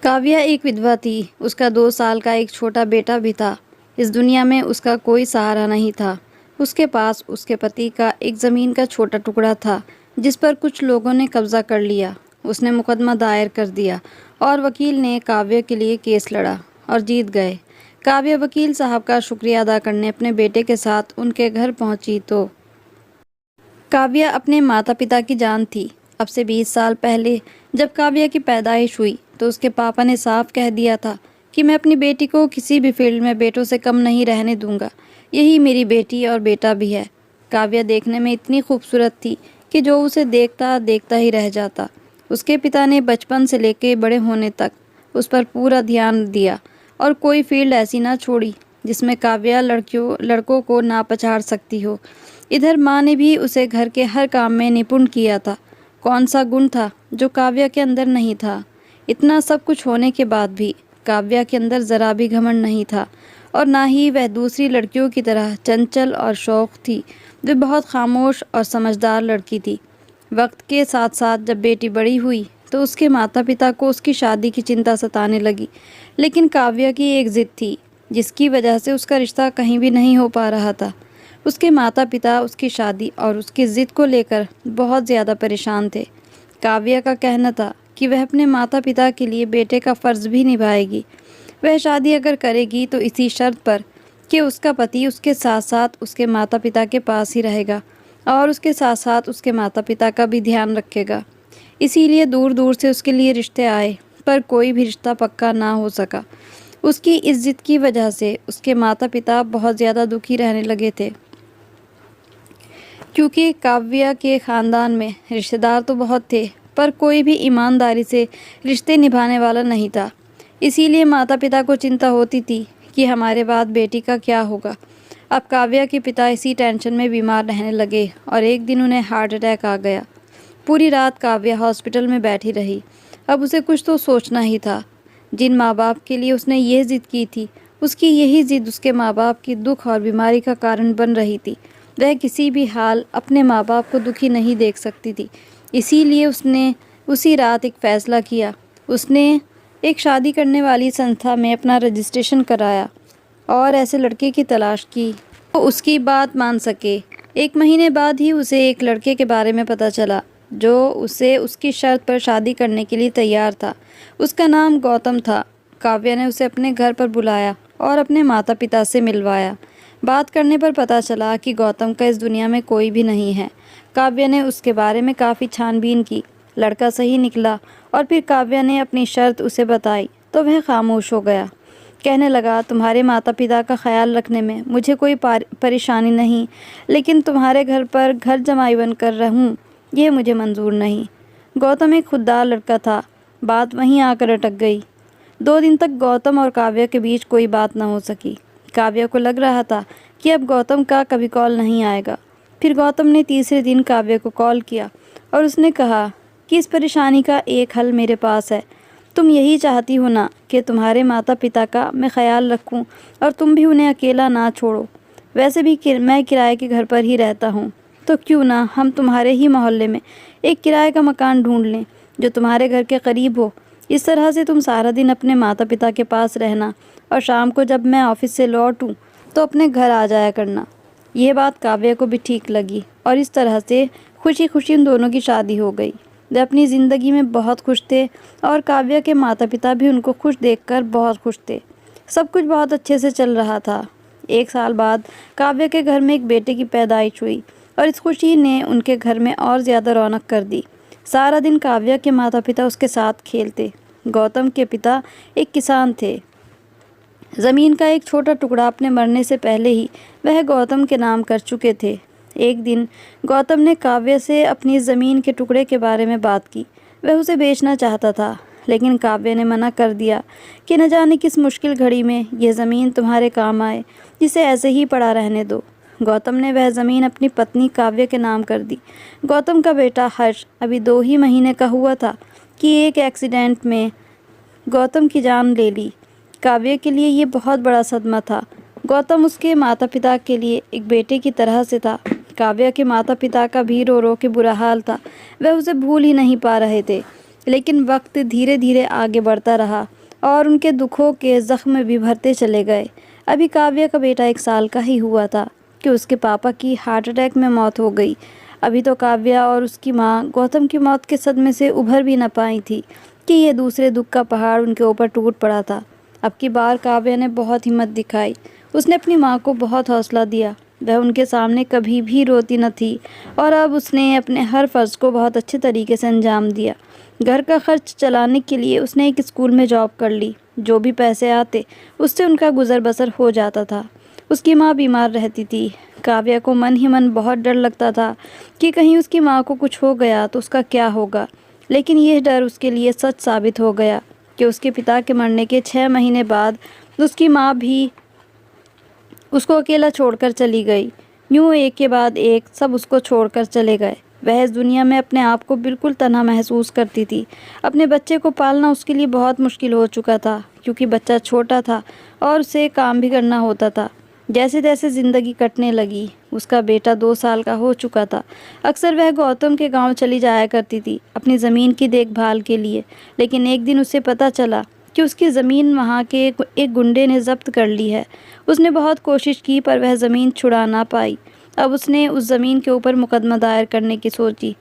काव्या एक विधवा थी। उसका 2 साल का एक छोटा बेटा भी था। इस दुनिया में उसका कोई सहारा नहीं था। उसके पास उसके पति का एक ज़मीन का छोटा टुकड़ा था जिस पर कुछ लोगों ने कब्ज़ा कर लिया। उसने मुकदमा दायर कर दिया और वकील ने काव्या के लिए केस लड़ा और जीत गए। काव्या वकील साहब का शुक्रिया अदा करने अपने बेटे के साथ उनके घर पहुंची तो काव्या अपने माता पिता की जान थी। अब से 20 साल पहले जब काव्या की पैदाइश हुई तो उसके पापा ने साफ कह दिया था कि मैं अपनी बेटी को किसी भी फील्ड में बेटों से कम नहीं रहने दूंगा। यही मेरी बेटी और बेटा भी है। काव्या देखने में इतनी खूबसूरत थी कि जो उसे देखता देखता ही रह जाता। उसके पिता ने बचपन से लेकर बड़े होने तक उस पर पूरा ध्यान दिया और कोई फील्ड ऐसी ना छोड़ी जिसमें काव्या लड़कों को ना पछाड़ सकती हो। इधर माँ ने भी उसे घर के हर काम में निपुण किया था। कौन सा गुण था जो काव्या के अंदर नहीं था? इतना सब कुछ होने के बाद भी काव्या के अंदर ज़रा भी घमंड नहीं था और ना ही वह दूसरी लड़कियों की तरह चंचल और शौक थी। वह बहुत खामोश और समझदार लड़की थी। वक्त के साथ साथ जब बेटी बड़ी हुई तो उसके माता पिता को उसकी शादी की चिंता सताने लगी। लेकिन काव्या की एक ज़िद थी जिसकी वजह से उसका रिश्ता कहीं भी नहीं हो पा रहा था। उसके माता पिता उसकी शादी और उसकी ज़िद को लेकर बहुत ज़्यादा परेशान थे। काव्या का कहना था कि वह अपने माता पिता के लिए बेटे का फ़र्ज़ भी निभाएगी। वह शादी अगर करेगी तो इसी शर्त पर कि उसका पति उसके साथ साथ उसके माता पिता के पास ही रहेगा और उसके साथ साथ उसके माता पिता का भी ध्यान रखेगा। इसीलिए दूर दूर से उसके लिए रिश्ते आए पर कोई भी रिश्ता पक्का ना हो सका। उसकी इस जिद की वजह से उसके माता पिता बहुत ज़्यादा दुखी रहने लगे थे क्योंकि काव्या के ख़ानदान में रिश्तेदार तो बहुत थे पर कोई भी ईमानदारी से रिश्ते निभाने वाला नहीं था। इसीलिए माता पिता को चिंता होती थी कि हमारे बाद बेटी का क्या होगा। अब काव्या के पिता इसी टेंशन में बीमार रहने लगे और एक दिन उन्हें हार्ट अटैक आ गया। पूरी रात काव्या हॉस्पिटल में बैठी रही। अब उसे कुछ तो सोचना ही था। जिन माँ बाप के लिए उसने ये ज़िद की थी उसकी यही ज़िद उसके माँ बाप की दुख और बीमारी का कारण बन रही थी। वह किसी भी हाल अपने माँ बाप को दुखी नहीं देख सकती थी। इसीलिए उसने उसी रात एक फ़ैसला किया। उसने एक शादी करने वाली संस्था में अपना रजिस्ट्रेशन कराया और ऐसे लड़के की तलाश की तो उसकी बात मान सके। 1 महीने बाद ही उसे एक लड़के के बारे में पता चला जो उसे उसकी शर्त पर शादी करने के लिए तैयार था। उसका नाम गौतम था। काव्या ने उसे अपने घर पर बुलाया और अपने माता पिता से मिलवाया। बात करने पर पता चला कि गौतम का इस दुनिया में कोई भी नहीं है। काव्या ने उसके बारे में काफ़ी छानबीन की। लड़का सही निकला और फिर काव्या ने अपनी शर्त उसे बताई तो वह खामोश हो गया। कहने लगा, तुम्हारे माता पिता का ख्याल रखने में मुझे कोई परेशानी नहीं, लेकिन तुम्हारे घर पर घर जमाई बनकर रहूं ये मुझे मंजूर नहीं। गौतम एक खुददार लड़का था। बात वहीं आकर अटक गई। 2 दिन तक गौतम और काव्या के बीच कोई बात न हो सकी। काव्या को लग रहा था कि अब गौतम का कभी कॉल नहीं आएगा। फिर गौतम ने तीसरे दिन काव्या को कॉल किया और उसने कहा कि इस परेशानी का एक हल मेरे पास है। तुम यही चाहती हो ना कि तुम्हारे माता पिता का मैं ख्याल रखूं और तुम भी उन्हें अकेला ना छोड़ो। वैसे भी मैं किराए के घर पर ही रहता हूँ, तो क्यों ना हम तुम्हारे ही मोहल्ले में एक किराए का मकान ढूंढ लें जो तुम्हारे घर के करीब हो। इस तरह से तुम सारा दिन अपने माता पिता के पास रहना और शाम को जब मैं ऑफिस से लौटूं तो अपने घर आ जाया करना। यह बात काव्या को भी ठीक लगी और इस तरह से खुशी खुशी उन दोनों की शादी हो गई। वे अपनी ज़िंदगी में बहुत खुश थे और काव्या के माता पिता भी उनको खुश देखकर बहुत खुश थे। सब कुछ बहुत अच्छे से चल रहा था। 1 साल बाद काव्या के घर में एक बेटे की पैदाइश हुई और इस खुशी ने उनके घर में और ज़्यादा रौनक कर दी। सारा दिन काव्या के माता पिता उसके साथ खेलते। गौतम के पिता एक किसान थे। ज़मीन का एक छोटा टुकड़ा अपने मरने से पहले ही वह गौतम के नाम कर चुके थे। एक दिन गौतम ने काव्या से अपनी ज़मीन के टुकड़े के बारे में बात की। वह उसे बेचना चाहता था, लेकिन काव्या ने मना कर दिया कि न जाने किस मुश्किल घड़ी में यह ज़मीन तुम्हारे काम आए, जिसे ऐसे ही पड़ा रहने दो। गौतम ने वह ज़मीन अपनी पत्नी काव्या के नाम कर दी। गौतम का बेटा हर्ष अभी 2 ही महीने का हुआ था कि एक एक्सीडेंट में गौतम की जान ले ली। काव्या के लिए ये बहुत बड़ा सदमा था। गौतम उसके माता पिता के लिए एक बेटे की तरह से था। काव्या के माता पिता का भी रो रो के बुरा हाल था। वह उसे भूल ही नहीं पा रहे थे। लेकिन वक्त धीरे धीरे आगे बढ़ता रहा और उनके दुखों के ज़ख्म भी भरते चले गए। अभी काव्या का बेटा 1 साल का ही हुआ था कि उसके पापा की हार्ट अटैक में मौत हो गई। अभी तो काव्या और उसकी माँ गौतम की मौत के सदमे से उभर भी न पाई थी कि ये दूसरे दुख का पहाड़ उनके ऊपर टूट पड़ा था। अब की बार काव्या ने बहुत हिम्मत दिखाई। उसने अपनी माँ को बहुत हौसला दिया। वह उनके सामने कभी भी रोती न थी और अब उसने अपने हर फ़र्ज़ को बहुत अच्छे तरीके से अंजाम दिया। घर का खर्च चलाने के लिए उसने एक स्कूल में जॉब कर ली। जो भी पैसे आते उससे उनका गुज़र बसर हो जाता था। उसकी माँ बीमार रहती थी। काव्या को मन ही मन बहुत डर लगता था कि कहीं उसकी माँ को कुछ हो गया तो उसका क्या होगा। लेकिन यह डर उसके लिए सच साबित हो गया कि उसके पिता के मरने के 6 महीने बाद उसकी माँ भी उसको अकेला छोड़कर चली गई। यूँ एक के बाद एक सब उसको छोड़कर चले गए। वह इस दुनिया में अपने आप को बिल्कुल तन्हा महसूस करती थी। अपने बच्चे को पालना उसके लिए बहुत मुश्किल हो चुका था क्योंकि बच्चा छोटा था और उसे काम भी करना होता था। जैसे जैसे ज़िंदगी कटने लगी, उसका बेटा 2 साल का हो चुका था। अक्सर वह गौतम के गांव चली जाया करती थी अपनी ज़मीन की देखभाल के लिए। लेकिन एक दिन उसे पता चला कि उसकी ज़मीन वहाँ के एक गुंडे ने ज़ब्त कर ली है। उसने बहुत कोशिश की पर वह ज़मीन छुड़ा ना पाई। अब उसने उस ज़मीन के ऊपर मुकदमा दायर करने की सोची।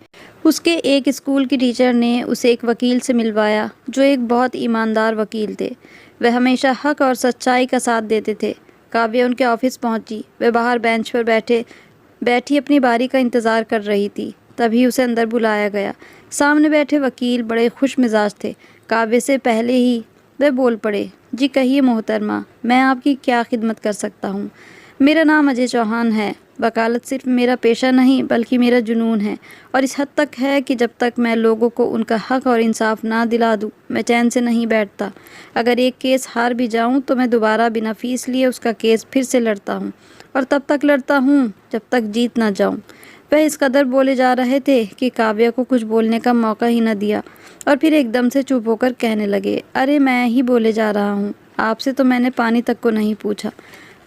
उसके एक स्कूल की टीचर ने उसे एक वकील से मिलवाया जो एक बहुत ईमानदार वकील थे। वह हमेशा हक और सच्चाई का साथ देते थे। काव्या उनके ऑफिस पहुंची। वह बाहर बेंच पर बैठी अपनी बारी का इंतज़ार कर रही थी। तभी उसे अंदर बुलाया गया। सामने बैठे वकील बड़े खुश मिजाज थे। काव्या से पहले ही वह बोल पड़े, जी कहिए मोहतरमा, मैं आपकी क्या खिदमत कर सकता हूँ। मेरा नाम अजय चौहान है। वकालत सिर्फ मेरा पेशा नहीं बल्कि मेरा जुनून है और इस हद तक है कि जब तक मैं लोगों को उनका हक और इंसाफ ना दिला दूँ मैं चैन से नहीं बैठता। अगर एक केस हार भी जाऊँ तो मैं दोबारा बिना फीस लिए उसका केस फिर से लड़ता हूँ और तब तक लड़ता हूँ जब तक जीत ना जाऊँ। वह इस कदर बोले जा रहे थे कि काव्या को कुछ बोलने का मौका ही न दिया और फिर एकदम से चुप होकर कहने लगे, अरे मैं ही बोले जा रहा हूँ, आपसे तो मैंने पानी तक को नहीं पूछा।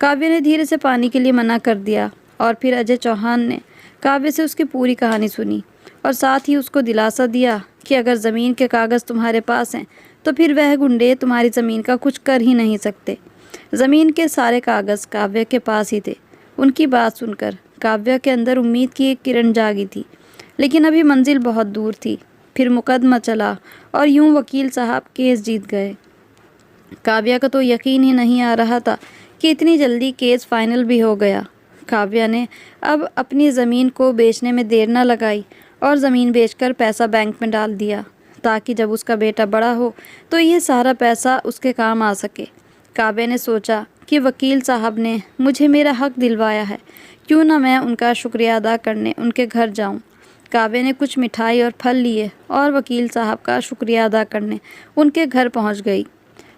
काव्या ने धीरे से पानी के लिए मना कर दिया और फिर अजय चौहान ने काव्या से उसकी पूरी कहानी सुनी और साथ ही उसको दिलासा दिया कि अगर ज़मीन के कागज़ तुम्हारे पास हैं तो फिर वह गुंडे तुम्हारी ज़मीन का कुछ कर ही नहीं सकते। ज़मीन के सारे कागज़ काव्या के पास ही थे। उनकी बात सुनकर काव्या के अंदर उम्मीद की एक किरण जागी थी, लेकिन अभी मंजिल बहुत दूर थी। फिर मुकदमा चला और यूं वकील साहब केस जीत गए। काव्या का तो यकीन ही नहीं आ रहा था कि इतनी जल्दी केस फाइनल भी हो गया। काव्या ने अब अपनी ज़मीन को बेचने में देर न लगाई और ज़मीन बेचकर पैसा बैंक में डाल दिया ताकि जब उसका बेटा बड़ा हो तो ये सारा पैसा उसके काम आ सके। काव्या ने सोचा कि वकील साहब ने मुझे मेरा हक दिलवाया है, क्यों ना मैं उनका शुक्रिया अदा करने उनके घर जाऊं। काव्या ने कुछ मिठाई और फल लिए और वकील साहब का शुक्रिया अदा करने उनके घर पहुंच गई।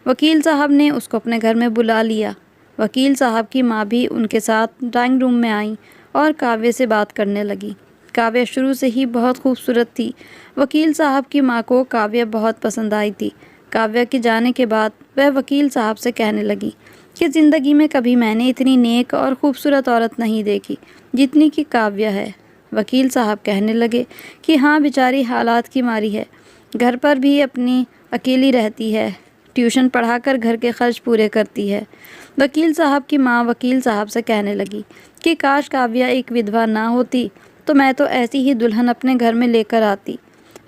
वकील साहब ने उसको अपने घर में बुला लिया। वकील साहब की माँ भी उनके साथ ड्राइंग रूम में आई और काव्या से बात करने लगी। काव्या शुरू से ही बहुत खूबसूरत थी। वकील साहब की माँ को काव्या बहुत पसंद आई थी। काव्या के जाने के बाद वह वकील साहब से कहने लगी कि ज़िंदगी में कभी मैंने इतनी नेक और ख़ूबसूरत औरत नहीं देखी जितनी कि काव्या है। वकील साहब कहने लगे कि हाँ, बेचारी हालात की मारी है, घर पर भी अपनी अकेली रहती है, ट्यूशन पढ़ाकर घर के खर्च पूरे करती है। वकील साहब की माँ वकील साहब से कहने लगी कि काश काव्या एक विधवा ना होती तो मैं तो ऐसी ही दुल्हन अपने घर में लेकर आती।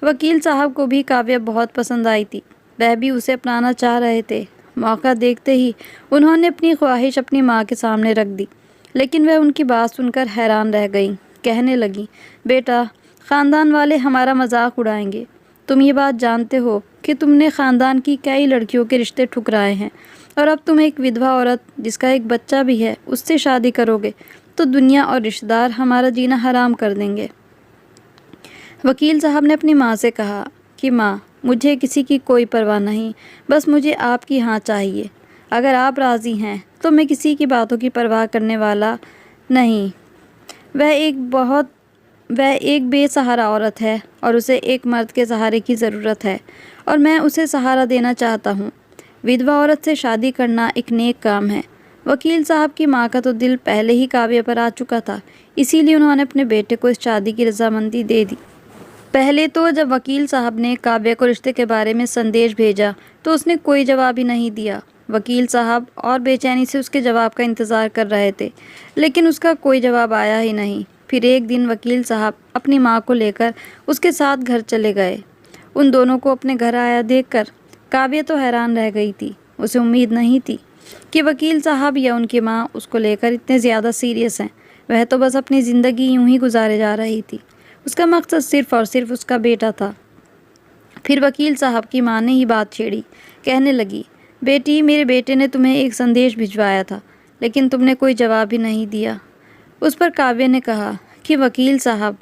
वकील साहब को भी काव्या बहुत पसंद आई थी। वह भी उसे अपनाना चाह रहे थे। मौका देखते ही उन्होंने अपनी ख्वाहिश अपनी माँ के सामने रख दी, लेकिन वह उनकी बात सुनकर हैरान रह गई। कहने लगी, बेटा, ख़ानदान वाले हमारा मजाक उड़ाएंगे। तुम ये बात जानते हो कि तुमने ख़ानदान की कई लड़कियों के रिश्ते ठुकराए हैं और अब तुम एक विधवा औरत जिसका एक बच्चा भी है उससे शादी करोगे तो दुनिया और रिश्तेदार हमारा जीना हराम कर देंगे। वकील साहब ने अपनी माँ से कहा कि माँ, मुझे किसी की कोई परवाह नहीं, बस मुझे आपकी हाँ चाहिए। अगर आप राज़ी हैं तो मैं किसी की बातों की परवाह करने वाला नहीं। वह एक बेसहारा औरत है और उसे एक मर्द के सहारे की ज़रूरत है और मैं उसे सहारा देना चाहता हूँ। विधवा औरत से शादी करना एक नेक काम है। वकील साहब की माँ का तो दिल पहले ही काव्या पर आ चुका था, इसीलिए उन्होंने अपने बेटे को इस शादी की रजामंदी दे दी। पहले तो जब वकील साहब ने काव्या को रिश्ते के बारे में संदेश भेजा तो उसने कोई जवाब ही नहीं दिया। वकील साहब और बेचैनी से उसके जवाब का इंतज़ार कर रहे थे, लेकिन उसका कोई जवाब आया ही नहीं। फिर एक दिन वकील साहब अपनी माँ को लेकर उसके साथ घर चले गए। उन दोनों को अपने घर आया देखकर काव्या तो हैरान रह गई थी। उसे उम्मीद नहीं थी कि वकील साहब या उनकी माँ उसको लेकर इतने ज़्यादा सीरियस हैं। वह तो बस अपनी ज़िंदगी यूं ही गुजारे जा रही थी। उसका मकसद सिर्फ़ और सिर्फ उसका बेटा था। फिर वकील साहब की माँ ने ही बात छेड़ी। कहने लगी, बेटी, मेरे बेटे ने तुम्हें एक संदेश भिजवाया था, लेकिन तुमने कोई जवाब ही नहीं दिया। उस पर काव्या ने कहा कि वकील साहब,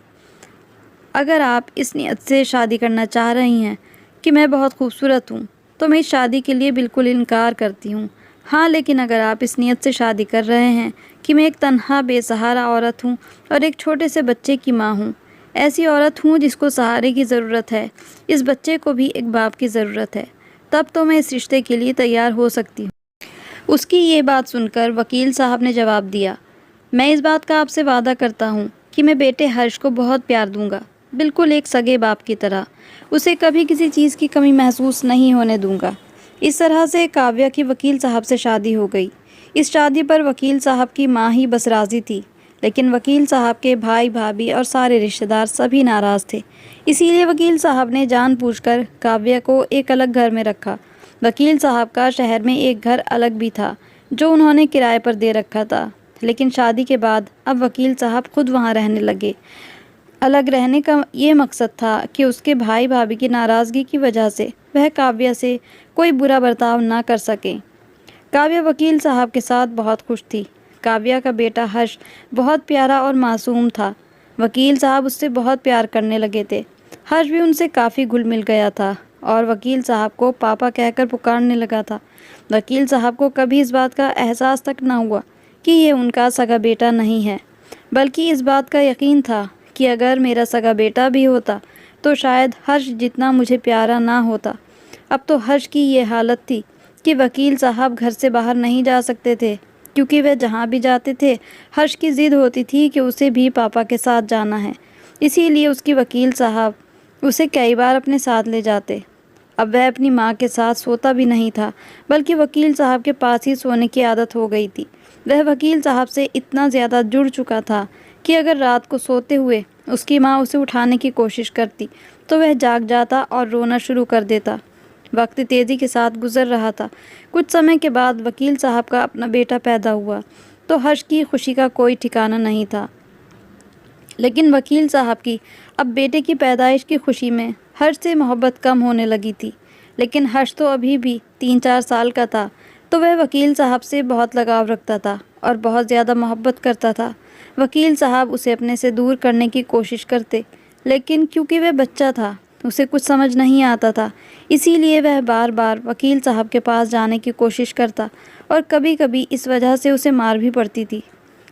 अगर आप इस नियत से शादी करना चाह रही हैं कि मैं बहुत खूबसूरत हूँ, तो मैं इस शादी के लिए बिल्कुल इनकार करती हूँ। हाँ, लेकिन अगर आप इस नियत से शादी कर रहे हैं कि मैं एक तन्हा बेसहारा औरत हूँ और एक छोटे से बच्चे की माँ हूँ, ऐसी औरत हूँ जिसको सहारे की ज़रूरत है, इस बच्चे को भी एक बाप की ज़रूरत है, तब तो मैं इस रिश्ते के लिए तैयार हो सकती हूँ। उसकी ये बात सुनकर वकील साहब ने जवाब दिया, मैं इस बात का आपसे वादा करता हूँ कि मैं बेटे हर्ष को बहुत प्यार दूंगा, बिल्कुल एक सगे बाप की तरह। उसे कभी किसी चीज़ की कमी महसूस नहीं होने दूंगा। इस तरह से काव्या की वकील साहब से शादी हो गई। इस शादी पर वकील साहब की माँ ही बस राज़ी थी, लेकिन वकील साहब के भाई भाभी और सारे रिश्तेदार सभी नाराज़ थे। इसीलिए वकील साहब ने जानबूझकर काव्या को एक अलग घर में रखा। वकील साहब का शहर में एक घर अलग भी था जो उन्होंने किराए पर दे रखा था, लेकिन शादी के बाद अब वकील साहब खुद वहाँ रहने लगे। अलग रहने का ये मकसद था कि उसके भाई भाभी की नाराज़गी की वजह से वह काव्या से कोई बुरा बर्ताव ना कर सके। काव्या वकील साहब के साथ बहुत खुश थी। काव्या का बेटा हर्ष बहुत प्यारा और मासूम था। वकील साहब उससे बहुत प्यार करने लगे थे। हर्ष भी उनसे काफ़ी घुल मिल गया था और वकील साहब को पापा कहकर पुकारने लगा था। वकील साहब को कभी इस बात का एहसास तक ना हुआ कि ये उनका सगा बेटा नहीं है, बल्कि इस बात का यकीन था कि अगर मेरा सगा बेटा भी होता तो शायद हर्ष जितना मुझे प्यारा ना होता। अब तो हर्ष की ये हालत थी कि वकील साहब घर से बाहर नहीं जा सकते थे, क्योंकि वह जहाँ भी जाते थे हर्ष की ज़िद होती थी कि उसे भी पापा के साथ जाना है। इसीलिए उसकी वकील साहब उसे कई बार अपने साथ ले जाते। अब वह अपनी माँ के साथ सोता भी नहीं था, बल्कि वकील साहब के पास ही सोने की आदत हो गई थी। वह वकील साहब से इतना ज़्यादा जुड़ चुका था कि अगर रात को सोते हुए उसकी माँ उसे उठाने की कोशिश करती तो वह जाग जाता और रोना शुरू कर देता। वक्त तेज़ी के साथ गुजर रहा था। कुछ समय के बाद वकील साहब का अपना बेटा पैदा हुआ तो हर्ष की खुशी का कोई ठिकाना नहीं था। लेकिन वकील साहब की अब बेटे की पैदाइश की खुशी में हर्ष से मोहब्बत कम होने लगी थी। लेकिन हर्ष तो अभी भी 3-4 साल का था, तो वह वकील साहब से बहुत लगाव रखता था और बहुत ज़्यादा मोहब्बत करता था। वकील साहब उसे अपने से दूर करने की कोशिश करते, लेकिन क्योंकि वह बच्चा था, उसे कुछ समझ नहीं आता था, इसीलिए वह बार बार वकील साहब के पास जाने की कोशिश करता और कभी कभी इस वजह से उसे मार भी पड़ती थी।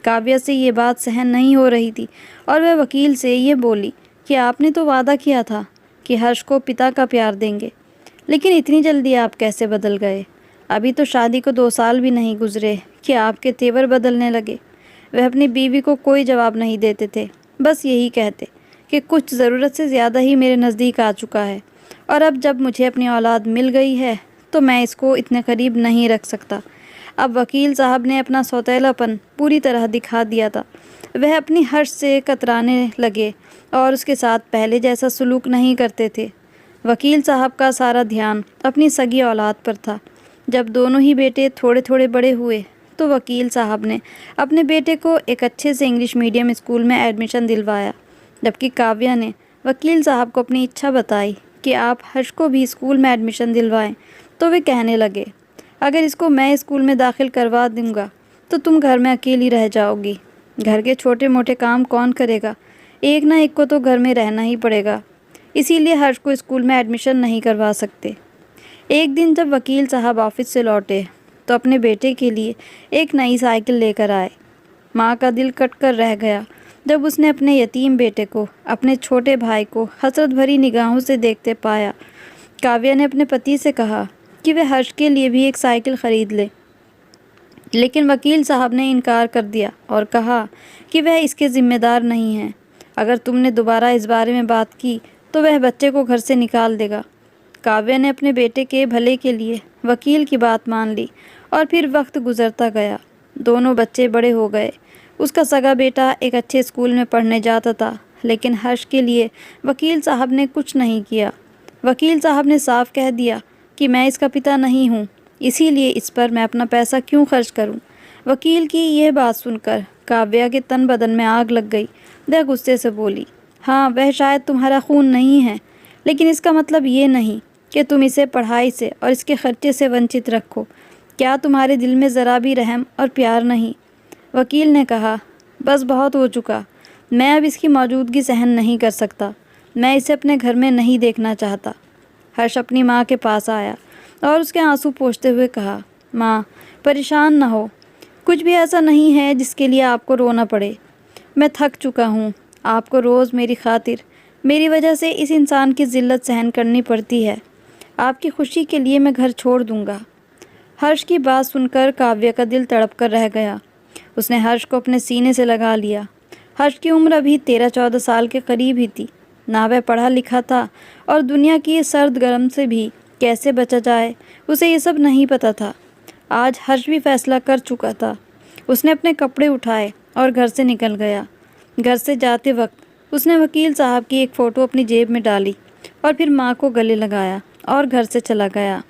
काव्या से ये बात सहन नहीं हो रही थी और वह वकील से ये बोली कि आपने तो वादा किया था कि हर्ष को पिता का प्यार देंगे, लेकिन इतनी जल्दी आप कैसे बदल गए? अभी तो शादी को 2 साल भी नहीं गुजरे कि आपके तेवर बदलने लगे। वह अपनी बीवी को कोई जवाब नहीं देते थे, बस यही कहते कि कुछ ज़रूरत से ज़्यादा ही मेरे नज़दीक आ चुका है और अब जब मुझे अपनी औलाद मिल गई है तो मैं इसको इतने करीब नहीं रख सकता। अब वकील साहब ने अपना सौतेलापन पूरी तरह दिखा दिया था। वह अपनी हर्ष से कतराने लगे और उसके साथ पहले जैसा सलूक नहीं करते थे। वकील साहब का सारा ध्यान अपनी सगी औलाद पर था। जब दोनों ही बेटे थोड़े थोड़े बड़े हुए तो वकील साहब ने अपने बेटे को एक अच्छे से इंग्लिश मीडियम स्कूल में एडमिशन दिलवाया, जबकि काव्या ने वकील साहब को अपनी इच्छा बताई कि आप हर्ष को भी स्कूल में एडमिशन दिलवाएं। तो वे कहने लगे, अगर इसको मैं स्कूल में दाखिल करवा दूंगा तो तुम घर में अकेली रह जाओगी। घर के छोटे मोटे काम कौन करेगा? एक ना एक को तो घर में रहना ही पड़ेगा। इसीलिए हर्ष को स्कूल में एडमिशन नहीं करवा सकते। एक दिन जब वकील साहब ऑफिस से लौटे तो अपने बेटे के लिए एक नई साइकिल लेकर आए। माँ का दिल कट कर रह गया जब उसने अपने यतीम बेटे को, अपने छोटे भाई को हसरत भरी निगाहों से देखते पाया। काव्या ने अपने पति से कहा कि वह हर्ष के लिए भी एक साइकिल ख़रीद ले, लेकिन वकील साहब ने इनकार कर दिया और कहा कि वह इसके ज़िम्मेदार नहीं हैं। अगर तुमने दोबारा इस बारे में बात की तो वह बच्चे को घर से निकाल देगा। काव्या ने अपने बेटे के भले के लिए वकील की बात मान ली और फिर वक्त गुजरता गया। दोनों बच्चे बड़े हो गए। उसका सगा बेटा एक अच्छे स्कूल में पढ़ने जाता था, लेकिन हर्ष के लिए वकील साहब ने कुछ नहीं किया। वकील साहब ने साफ कह दिया कि मैं इसका पिता नहीं हूँ, इसीलिए इस पर मैं अपना पैसा क्यों खर्च करूँ। वकील की यह बात सुनकर काव्या के तन बदन में आग लग गई। वह गुस्से से बोली, हाँ, वह शायद तुम्हारा खून नहीं है, लेकिन इसका मतलब ये नहीं कि तुम इसे पढ़ाई से और इसके खर्चे से वंचित रखो। क्या तुम्हारे दिल में ज़रा भी रहम और प्यार नहीं? वकील ने कहा, बस बहुत हो चुका। मैं अब इसकी मौजूदगी सहन नहीं कर सकता। मैं इसे अपने घर में नहीं देखना चाहता। हर्ष अपनी माँ के पास आया और उसके आंसू पोंछते हुए कहा, माँ, परेशान न हो। कुछ भी ऐसा नहीं है जिसके लिए आपको रोना पड़े। मैं थक चुका हूँ। आपको रोज़ मेरी खातिर, मेरी वजह से इस इंसान की ज़िल्लत सहन करनी पड़ती है। आपकी खुशी के लिए मैं घर छोड़ दूँगा। हर्ष की बात सुनकर काव्या का दिल तड़प कर रह गया। उसने हर्ष को अपने सीने से लगा लिया। हर्ष की उम्र अभी 13-14 साल के करीब ही थी। ना वह पढ़ा लिखा था और दुनिया की सर्द गर्म से भी कैसे बचा जाए, उसे ये सब नहीं पता था। आज हर्ष भी फैसला कर चुका था। उसने अपने कपड़े उठाए और घर से निकल गया। घर से जाते वक्त उसने वकील साहब की एक फ़ोटो अपनी जेब में डाली और फिर माँ को गले लगाया और घर से चला गया।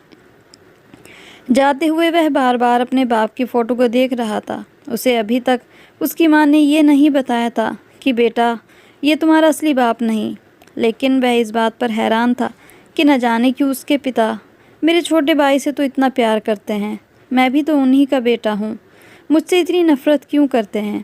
जाते हुए वह बार बार अपने बाप की फ़ोटो को देख रहा था। उसे अभी तक उसकी माँ ने ये नहीं बताया था कि बेटा, ये तुम्हारा असली बाप नहीं, लेकिन वह इस बात पर हैरान था कि न जाने क्यों उसके पिता मेरे छोटे भाई से तो इतना प्यार करते हैं। मैं भी तो उन्हीं का बेटा हूँ, मुझसे इतनी नफ़रत क्यों करते हैं।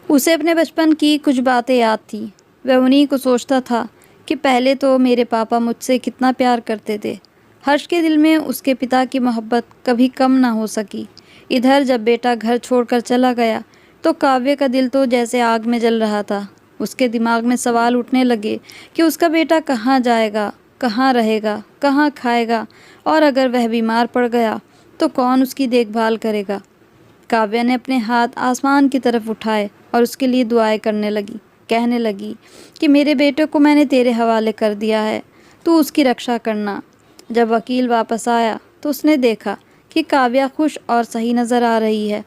उसे अपने बचपन की कुछ बातें याद थी। वह उन्हीं को सोचता था कि पहले तो मेरे पापा मुझसे कितना प्यार करते थे। हर्ष के दिल में उसके पिता की मोहब्बत कभी कम ना हो सकी। इधर जब बेटा घर छोड़कर चला गया तो काव्य का दिल तो जैसे आग में जल रहा था। उसके दिमाग में सवाल उठने लगे कि उसका बेटा कहाँ जाएगा, कहाँ रहेगा, कहाँ खाएगा, और अगर वह बीमार पड़ गया तो कौन उसकी देखभाल करेगा। काव्या ने अपने हाथ आसमान की तरफ उठाए और उसके लिए दुआएं करने लगी। कहने लगी कि मेरे बेटे को मैंने तेरे हवाले कर दिया है, तू उसकी रक्षा करना। जब वकील वापस आया तो उसने देखा कि काव्या खुश और सही नज़र आ रही है।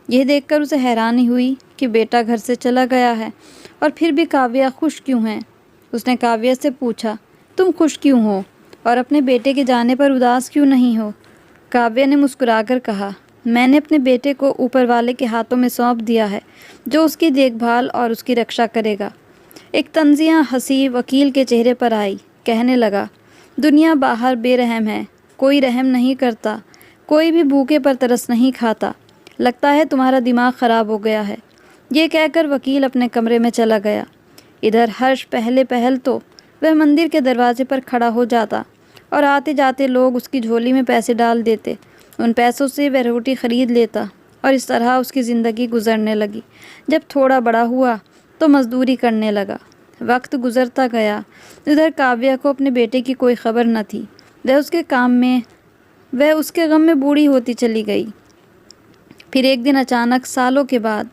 यह देखकर उसे हैरानी हुई कि बेटा घर से चला गया है और फिर भी काव्या खुश क्यों है। उसने काव्या से पूछा, तुम खुश क्यों हो और अपने बेटे के जाने पर उदास क्यों नहीं हो? काव्या ने मुस्कुराकर कहा, मैंने अपने बेटे को ऊपर वाले के हाथों में सौंप दिया है, जो उसकी देखभाल और उसकी रक्षा करेगा। एक तंजिया हंसी वकील के चेहरे पर आई। कहने लगा, दुनिया बाहर बेरहम है, कोई रहम नहीं करता, कोई भी भूखे पर तरस नहीं खाता। लगता है तुम्हारा दिमाग ख़राब हो गया है। ये कहकर वकील अपने कमरे में चला गया। इधर हर्ष पहल तो वह मंदिर के दरवाजे पर खड़ा हो जाता और आते जाते लोग उसकी झोली में पैसे डाल देते। उन पैसों से वह रोटी ख़रीद लेता और इस तरह उसकी ज़िंदगी गुजरने लगी। जब थोड़ा बड़ा हुआ तो मज़दूरी करने लगा। वक्त गुजरता गया। इधर काव्या को अपने बेटे की कोई खबर न थी। वह उसके गम में बूढ़ी होती चली गई। फिर एक दिन अचानक सालों के बाद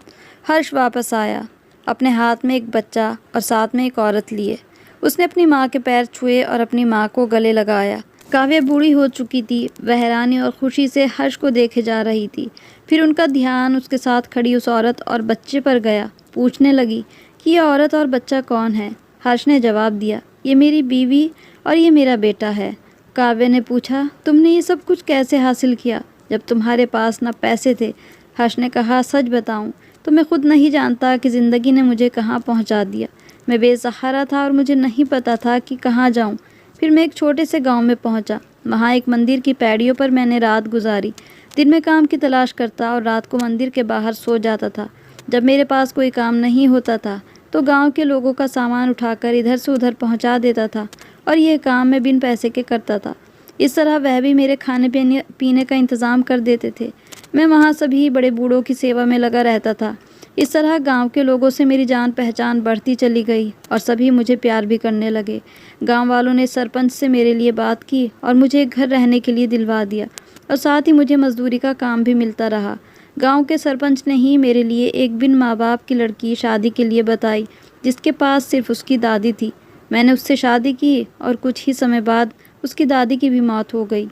हर्ष वापस आया, अपने हाथ में एक बच्चा और साथ में एक औरत लिए। उसने अपनी माँ के पैर छुए और अपनी माँ को गले लगाया। काव्या बूढ़ी हो चुकी थी। वह हैरानी और खुशी से हर्ष को देखे जा रही थी। फिर उनका ध्यान उसके साथ खड़ी उस औरत और बच्चे पर गया। पूछने लगी कि यह औरत और बच्चा कौन है। हर्ष ने जवाब दिया, ये मेरी बीवी और ये मेरा बेटा है। काव्या ने पूछा, तुमने ये सब कुछ कैसे हासिल किया जब तुम्हारे पास न पैसे थे? हर्ष ने कहा, सच बताऊं तो मैं खुद नहीं जानता कि ज़िंदगी ने मुझे कहाँ पहुँचा दिया। मैं बेसहारा था और मुझे नहीं पता था कि कहाँ जाऊँ। फिर मैं एक छोटे से गांव में पहुंचा। वहाँ एक मंदिर की पैड़ियों पर मैंने रात गुजारी। दिन में काम की तलाश करता और रात को मंदिर के बाहर सो जाता था। जब मेरे पास कोई काम नहीं होता था तो गांव के लोगों का सामान उठाकर इधर से उधर पहुंचा देता था और यह काम मैं बिन पैसे के करता था। इस तरह वह भी मेरे खाने पीने का इंतज़ाम कर देते थे। मैं वहाँ सभी बड़े बूढ़ों की सेवा में लगा रहता था। इस तरह गांव के लोगों से मेरी जान पहचान बढ़ती चली गई और सभी मुझे प्यार भी करने लगे। गांव वालों ने सरपंच से मेरे लिए बात की और मुझे एक घर रहने के लिए दिलवा दिया और साथ ही मुझे मजदूरी का काम भी मिलता रहा। गांव के सरपंच ने ही मेरे लिए एक बिन माँ बाप की लड़की शादी के लिए बताई, जिसके पास सिर्फ उसकी दादी थी। मैंने उससे शादी की और कुछ ही समय बाद उसकी दादी की भी मौत हो गई।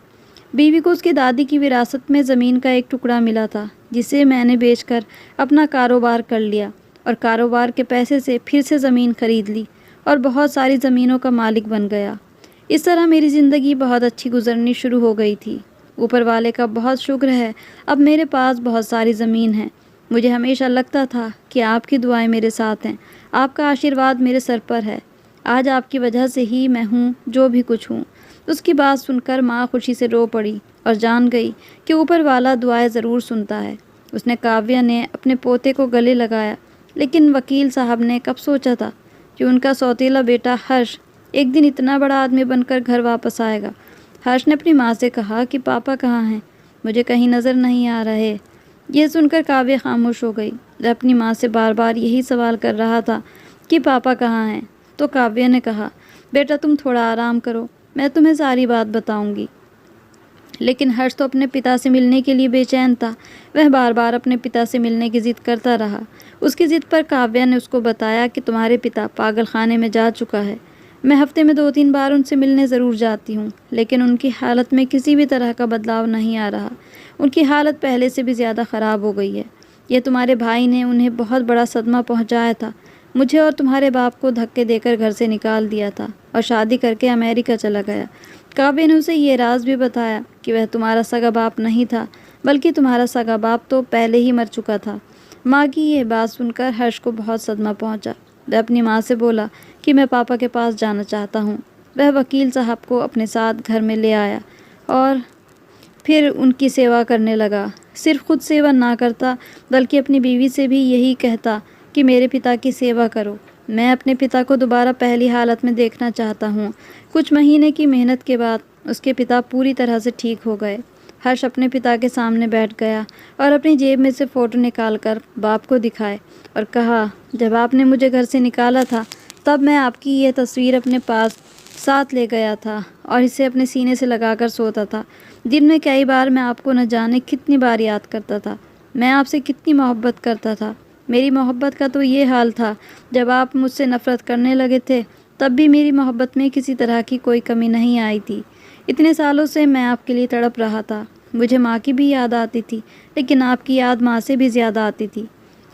बीवी को उसकी दादी की विरासत में ज़मीन का एक टुकड़ा मिला था, जिसे मैंने बेचकर अपना कारोबार कर लिया और कारोबार के पैसे से फिर से ज़मीन खरीद ली और बहुत सारी ज़मीनों का मालिक बन गया। इस तरह मेरी ज़िंदगी बहुत अच्छी गुजरनी शुरू हो गई थी। ऊपर वाले का बहुत शुक्र है, अब मेरे पास बहुत सारी ज़मीन है। मुझे हमेशा लगता था कि आपकी दुआएं मेरे साथ हैं, आपका आशीर्वाद मेरे सर पर है। आज आपकी वजह से ही मैं हूँ जो भी कुछ हूँ। उसकी बात सुनकर माँ खुशी से रो पड़ी और जान गई कि ऊपर वाला दुआएं ज़रूर सुनता है। उसने काव्या ने अपने पोते को गले लगाया, लेकिन वकील साहब ने कब सोचा था कि उनका सौतेला बेटा हर्ष एक दिन इतना बड़ा आदमी बनकर घर वापस आएगा। हर्ष ने अपनी माँ से कहा कि पापा कहाँ हैं, मुझे कहीं नज़र नहीं आ रहे। यह सुनकर काव्या खामोश हो गई। वह अपनी माँ से बार बार यही सवाल कर रहा था कि पापा कहाँ हैं। तो काव्या ने कहा, बेटा तुम थोड़ा आराम करो, मैं तुम्हें सारी बात बताऊंगी। लेकिन हर्ष तो अपने पिता से मिलने के लिए बेचैन था। वह बार बार अपने पिता से मिलने की ज़िद करता रहा। उसकी ज़िद पर काव्या ने उसको बताया कि तुम्हारे पिता पागल खाने में जा चुका है। मैं हफ्ते में 2-3 बार उनसे मिलने ज़रूर जाती हूँ, लेकिन उनकी हालत में किसी भी तरह का बदलाव नहीं आ रहा। उनकी हालत पहले से भी ज़्यादा ख़राब हो गई है। यह तुम्हारे भाई ने उन्हें बहुत बड़ा सदमा पहुँचाया था। मुझे और तुम्हारे बाप को धक्के देकर घर से निकाल दिया था और शादी करके अमेरिका चला गया। काव्या ने उसे ये राज भी बताया कि वह तुम्हारा सगा बाप नहीं था, बल्कि तुम्हारा सगा बाप तो पहले ही मर चुका था। माँ की यह बात सुनकर हर्ष को बहुत सदमा पहुँचा। वह अपनी माँ से बोला कि मैं पापा के पास जाना चाहता हूँ। वह वकील साहब को अपने साथ घर में ले आया और फिर उनकी सेवा करने लगा। सिर्फ खुद सेवा ना करता, बल्कि अपनी बीवी से भी यही कहता कि मेरे पिता की सेवा करो। मैं अपने पिता को दोबारा पहली हालत में देखना चाहता हूँ। कुछ महीने की मेहनत के बाद उसके पिता पूरी तरह से ठीक हो गए। हर्ष अपने पिता के सामने बैठ गया और अपनी जेब में से फ़ोटो निकालकर बाप को दिखाए और कहा, जब आपने मुझे घर से निकाला था तब मैं आपकी ये तस्वीर अपने पास साथ ले गया था और इसे अपने सीने से लगाकर सोता था। दिन में कई बार मैं आपको न जाने कितनी बार याद करता था। मैं आपसे कितनी मोहब्बत करता था। मेरी मोहब्बत का तो ये हाल था, जब आप मुझसे नफ़रत करने लगे थे तब भी मेरी मोहब्बत में किसी तरह की कोई कमी नहीं आई थी। इतने सालों से मैं आपके लिए तड़प रहा था। मुझे माँ की भी याद आती थी, लेकिन आपकी याद माँ से भी ज़्यादा आती थी।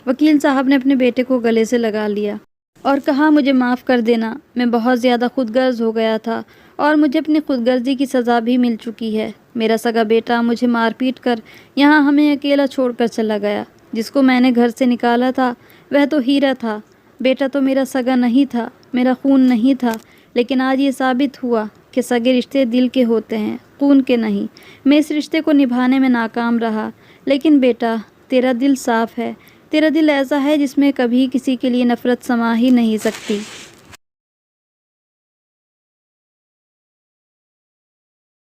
वकील साहब ने अपने बेटे को गले से लगा लिया और कहा, मुझे माफ़ कर देना, मैं बहुत ज़्यादा खुदगर्ज हो गया था और मुझे अपनी खुदगर्जी की सज़ा भी मिल चुकी है। मेरा सगा बेटा मुझे मारपीट कर यहाँ हमें अकेला छोड़कर चला गया। जिसको मैंने घर से निकाला था वह तो हीरा था। बेटा तो मेरा सगा नहीं था, मेरा खून नहीं था, लेकिन आज ये साबित हुआ कि सगे रिश्ते दिल के होते हैं, खून के नहीं। मैं इस रिश्ते को निभाने में नाकाम रहा, लेकिन बेटा तेरा दिल साफ़ है। तेरा दिल ऐसा है जिसमें कभी किसी के लिए नफ़रत समा ही नहीं सकती।